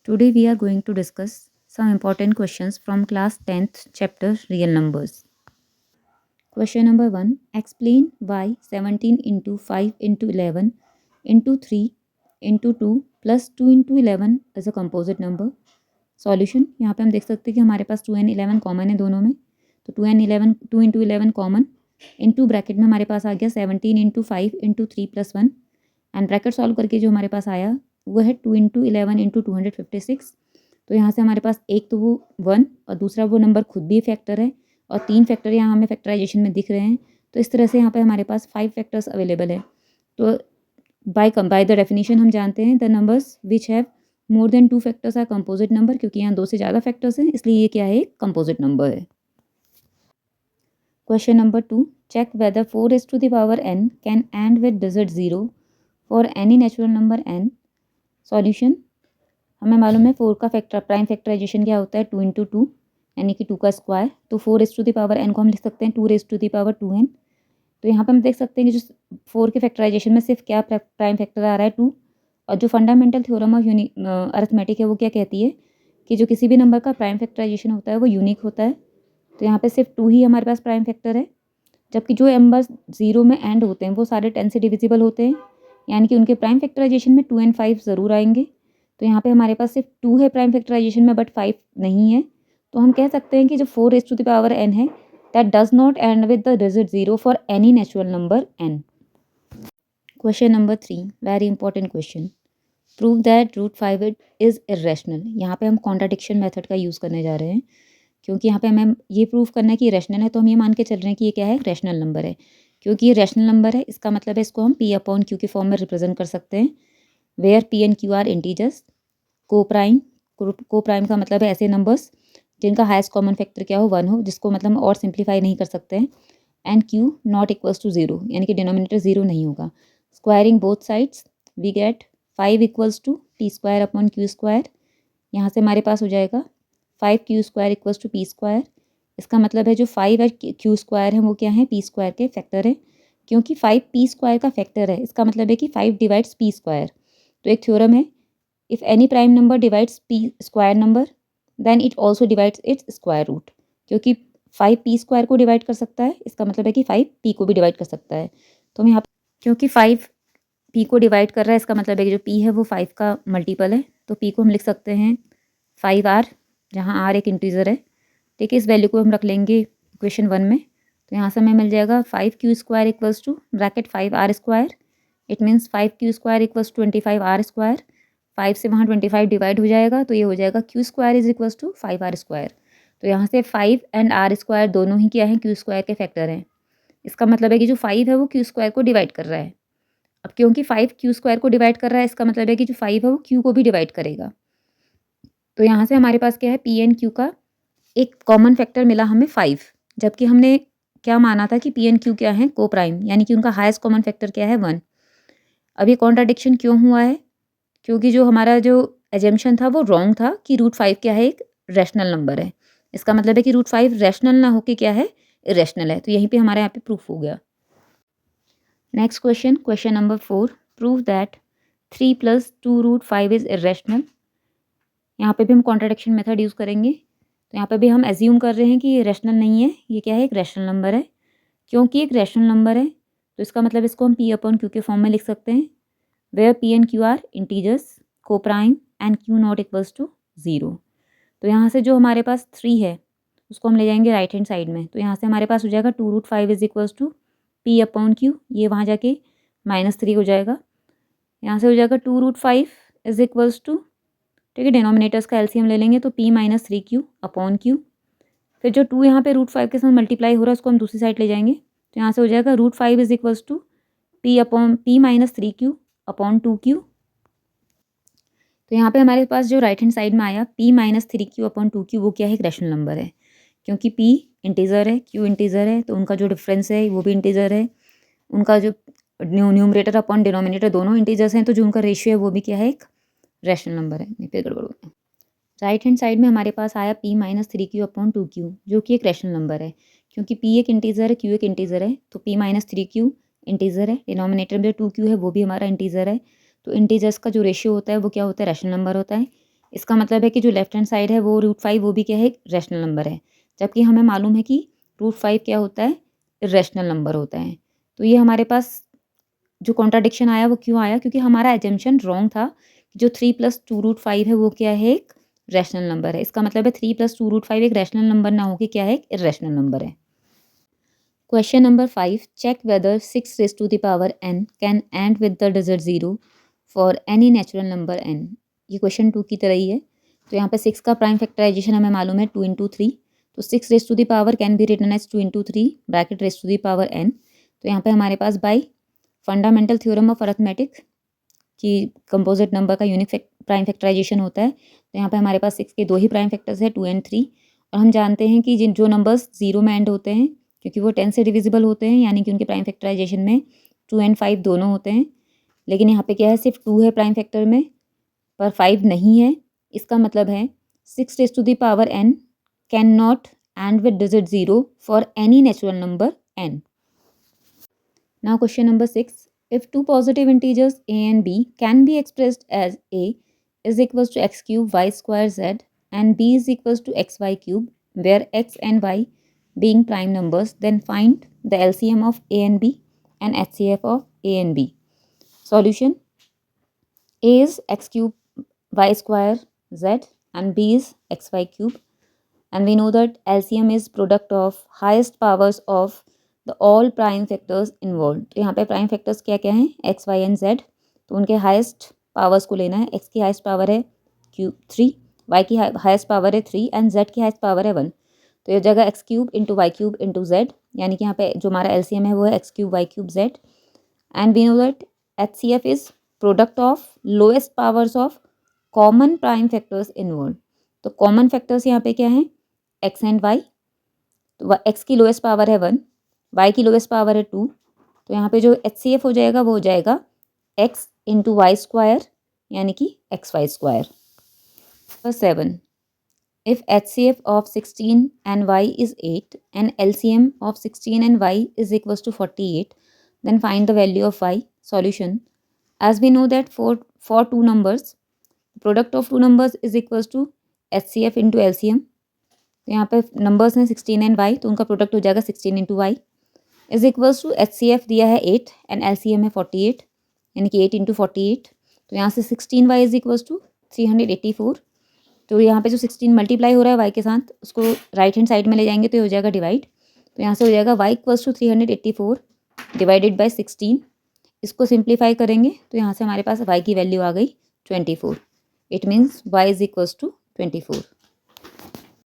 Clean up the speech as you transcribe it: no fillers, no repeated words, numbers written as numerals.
Today we are going to discuss some important questions from class 10th chapter Real Numbers. Question number 1. Explain why 17 into 5 into 11 into 3 into 2 plus 2 into 11 is a composite number. Solution यहाँ पे हम देख सकते हैं कि हमारे पास 2 and 11 common है दोनों में, तो 2 and 11 2 into 11 common, into bracket में हमारे पास आ गया 17 into 5 into 3 plus 1 and bracket solve करके जो हमारे पास आया वो है 2 into 11 into 256। तो यहाँ से हमारे पास एक तो वो 1 और दूसरा वो नंबर खुद भी फैक्टर है और 3 फैक्टर यहाँ हमें फैक्टराइजेशन में दिख रहे हैं। तो इस तरह से यहाँ पे हमारे पास 5 फैक्टर्स अवेलेबल है। तो बाय द डेफिनेशन हम जानते हैं the numbers which have more than 2 factors are composite number, क्योंकि यहाँ 2 से ज़्यादा फैक्टर्स हैं, इसलिए ये क्या है, कंपोजिट नंबर है। Question number 2. Check whether 4 raised to the power n can end with digit 0 for any natural number n। Solution हमें मालूम है 4 का फैक्टर प्राइम फैक्टराइजेशन क्या होता है, 2 into 2 यानी कि 2 का स्क्वायर। तो 4 raised to the power n को हम लिख सकते हैं 2 raised to the power 2n। तो यहाँ पे हम देख सकते हैं कि जो 4 के फैक्टराइजेशन में सिर्फ क्या प्राइम फैक्टर आ रहा है 2, और जो फंडामेंटल थ्योरम ऑफ अरिथमेटिक है वो क्या कहती है कि जो किसी भी नंबर का प्राइम फैक्टराइजेशन होता है वो यूनिक होता है। तो यहाँ पे सिर्फ 2 ही हमारे पास प्राइम फैक्टर है, जबकि जो नंबर्स 0 में एंड होते हैं वो सारे 10 से डिविजिबल होते हैं, यानी कि उनके प्राइम फैक्टराइजेशन में 2 and 5 ज़रूर आएंगे। तो यहाँ पे हमारे पास सिर्फ 2 है प्राइम फैक्टराइजेशन में बट 5 नहीं है। तो हम कह सकते हैं कि जो 4 raised to the power n है that does not end with the digit 0 for any natural number n. Question number 3, very important question. Prove that root 5 is irrational. यहाँ पे हम कॉन्ट्राडिक्शन मेथड का यूज़ करने जा रहे हैं, क्योंकि यहाँ पे हमें ये प्रूव करना है कि रैशनल है, तो हम ये मान के चल रहे हैं कि ये क्या है, रैशनल नंबर है। क्योंकि ये रैशनल नंबर है इसका मतलब है इसको हम p अपॉन क्यू के फॉर्म में रिप्रेजेंट कर सकते हैं, where p and q are integers. को प्राइम का मतलब है ऐसे नंबर्स जिनका हाईएस्ट कॉमन फैक्टर क्या हो, 1 हो, जिसको मतलब हम और सिंप्लीफाई नहीं कर सकते हैं। And q not equals to 0, यानी कि डिनोमिनेटर 0 नहीं होगा। Squaring both sides we get 5 equals to t square upon q square. यहाँ से हमारे पास हो जाएगा 5q square equals to p square. इसका मतलब है जो 5 है क्यू स्क्वायर है वो क्या है, पी स्क्वायर के फैक्टर है। क्योंकि 5 पी स्क्वायर का फैक्टर है इसका मतलब है कि 5 डिवाइड्स पी स्क्वायर। तो एक थ्योरम है, if any prime number divides p square number then it also divides its square root. क्योंकि 5 पी स्क्वायर को डिवाइड कर सकता है इसका मतलब है कि 5 पी को भी डिवाइड कर सकता है। तो हम यहाँ क्योंकि 5 पी को डिवाइड कर रहा है इसका मतलब है कि जो पी है वो 5 का मल्टीपल है। तो पी को हम लिख सकते हैं 5r, जहाँ r एक इंटीजर है। ठीक है, इस वैल्यू को हम रख लेंगे इक्वेशन 1 में। तो यहाँ से हमें मिल जाएगा 5q square equals to bracket 5r square. It means 5q square equals 25r square. 5 से वहाँ 25 डिवाइड हो जाएगा तो ये हो जाएगा q square is equals to 5r square. तो यहाँ से 5 एंड r स्क्वायर दोनों ही क्या हैं, q स्क्वायर के फैक्टर हैं। इसका मतलब है कि जो 5 है वो q स्क्वायर को डिवाइड कर रहा है। अब क्योंकि 5 q स्क्वायर को डिवाइड कर रहा है इसका मतलब है कि जो 5 है वो q को भी डिवाइड करेगा। तो यहाँ से हमारे पास क्या है, पी एंड क्यू का एक कॉमन फैक्टर मिला हमें 5, जबकि हमने क्या माना था कि पी एंड क्यू क्या है, को प्राइम, यानी कि उनका हाईएस्ट कॉमन फैक्टर क्या है, 1। अब ये कॉन्ट्राडिक्शन क्यों हुआ है, क्योंकि जो हमारा जो एजम्पशन था वो रॉन्ग था कि रूट 5 क्या है, एक रैशनल नंबर है। इसका मतलब है कि रूट 5 रैशनल ना होके क्या है, इरेशनल है। तो यहीं पे हमारे यहाँ पे प्रूफ हो गया। Next question, question number 4, prove that 3 + 2 root 5 is irrational. यहाँ पे भी हम कॉन्ट्राडिक्शन मेथड यूज़ करेंगे। तो यहाँ पे भी हम एज्यूम कर रहे हैं कि ये रैशनल नहीं है, ये क्या है, एक रैशनल नंबर है। क्योंकि एक रैशनल नंबर है तो इसका मतलब इसको हम p अपॉन क्यू के फॉर्म में लिख सकते हैं, where p and q are integers, को prime and q not equals to 0। तो यहाँ से जो हमारे पास 3 है उसको हम ले जाएंगे राइट हैंड साइड में। तो यहाँ से हमारे पास हो जाएगा 2 root 5 is equals to p upon q, ये वहाँ जाके -3 हो जाएगा। यहाँ से हो जाएगा 2 रूट 5 इज इक्वल्स टू, ठीक है, डिनोमिनेटर्स का एलसीएम ले लेंगे तो p - 3q अपॉन क्यू। फिर जो 2 यहाँ पे रूट 5 के साथ मल्टीप्लाई हो रहा है उसको हम दूसरी साइड ले जाएंगे। तो यहाँ से हो जाएगा root 5 is equals to p upon p - 3q upon 2q। तो यहाँ पे हमारे पास जो राइट हैंड साइड में आया p - 3q अपॉन 2q वो क्या है, एक रैशनल नंबर है। क्योंकि p इंटीजर है, q इंटीजर है, तो उनका जो डिफरेंस है वो भी इंटीजर है। उनका जो न्यूमरेटर अपॉन डिनोमिनेटर दोनों इंटीजर्स हैं, तो जो उनका रेशियो है वो भी क्या है, एक रैशनल नंबर है। नहीं, फिर गड़बड़ हो गया। राइट हैंड साइड में हमारे पास आया p - 3q अपॉन 2q, जो कि एक रैशनल नंबर है। क्योंकि p एक इंटीजर है, q एक इंटीजर है, तो p - 3q इंटीजर है। डिनोमिनेटर में जो 2q है वो भी हमारा इंटीजर है। तो इंटीजर्स का जो रेशियो होता है वो क्या होता है, रैशनल नंबर होता है। इसका मतलब है कि जो लेफ्ट हैंड साइड है वो √5 वो भी क्या है, रैशनल नंबर है, जबकि हमें मालूम है कि √5 क्या होता है, इर्रेशनल नंबर होता है। तो ये हमारे पास जो कॉन्ट्राडिक्शन आया वो क्यों आया, क्योंकि हमारा एजम्पशन रॉन्ग था। जो 3 + 2√5 है वो क्या है, एक रैशनल नंबर है। इसका मतलब है 3 + 2√5 एक रैशनल नंबर ना होकर क्या है, एक इर्रेशनल नंबर है। Question number 5, check whether 6n can end with the digit 0 for any natural number n। ये क्वेश्चन 2 की तरह ही है। तो यहाँ पे 6 का प्राइम फैक्टराइजेशन हमें मालूम है 2 × 3, तो 6 can be written as 2 × 3 bracket n। तो यहाँ पे हमारे पास by fundamental theorem of arithmetic कि कंपोजिट नंबर का यूनिक प्राइम फैक्टराइजेशन होता है। तो यहाँ पे हमारे पास 6 के 2 ही प्राइम फैक्टर्स है, 2 और 3। और हम जानते हैं कि जो नंबर्स 0 में एंड होते हैं क्योंकि वो 10 से डिविजिबल होते हैं, यानी कि उनके प्राइम फैक्टराइजेशन में 2 और 5 दोनों होते हैं। लेकिन यहाँ पे क्या है, सिर्फ 2 है प्राइम फैक्टर में पर 5 नहीं है। इसका मतलब है 6n can not and with digit 0 for any natural number n। Now question number 6. If two positive integers a and b can be expressed as a is equals to x cube y square z and b is equals to xy cube, where x and y being prime numbers, then find the LCM of a and b and HCF of a and b. Solution: a is x cube y square z and b is xy cube, and we know that LCM is product of highest powers of the all prime factors involve. तो यहाँ पे prime factors क्या क्या हैं, x Y and Z. तो उनके highest powers को लेना है। एक्स की हाईएस्ट पावर है 3, वाई की हाईएस्ट पावर है 3 एंड जेड की हाईएस्ट पावर है 1। तो ये जगह x cube into y cube into z, यानी कि यहाँ पे जो हमारा एलसीएम है वो है x cube y cube z. And we know that HCF is product of lowest powers of common prime factors involve. तो कॉमन फैक्टर्स यहाँ पे क्या है, एक्स एंड वाई। तो एक्स की लोएस्ट पावर है 1, y की लोएस्ट पावर है 2। तो यहाँ पे जो HCF हो जाएगा वो हो जाएगा x इंटू वाई स्क्वायर, यानी कि XY square. Number 7, if HCF of 16 and y is 8 and LCM of 16 and y is equals to 48, then find the value of y. Solution: as we know that for two numbers, product of two numbers is equals to HCF into LCM। तो यहाँ पे numbers हैं 16 and y, तो उनका product हो जाएगा 16 into y is equals to HCF दिया है 8 एंड LCM है 48, यानी कि 8 इंटू 48। तो यहाँ से 16y इज इक्वल्स टू 384। तो यहाँ पे जो 16 मल्टीप्लाई हो रहा है y के साथ, उसको राइट हैंड साइड में ले जाएंगे तो ये हो जाएगा डिवाइड। तो यहाँ से हो जाएगा y equals to 384 divided by 16। इसको सिंप्लीफाई करेंगे तो यहाँ से हमारे पास y की वैल्यू आ गई 24। It means y is equals to 24।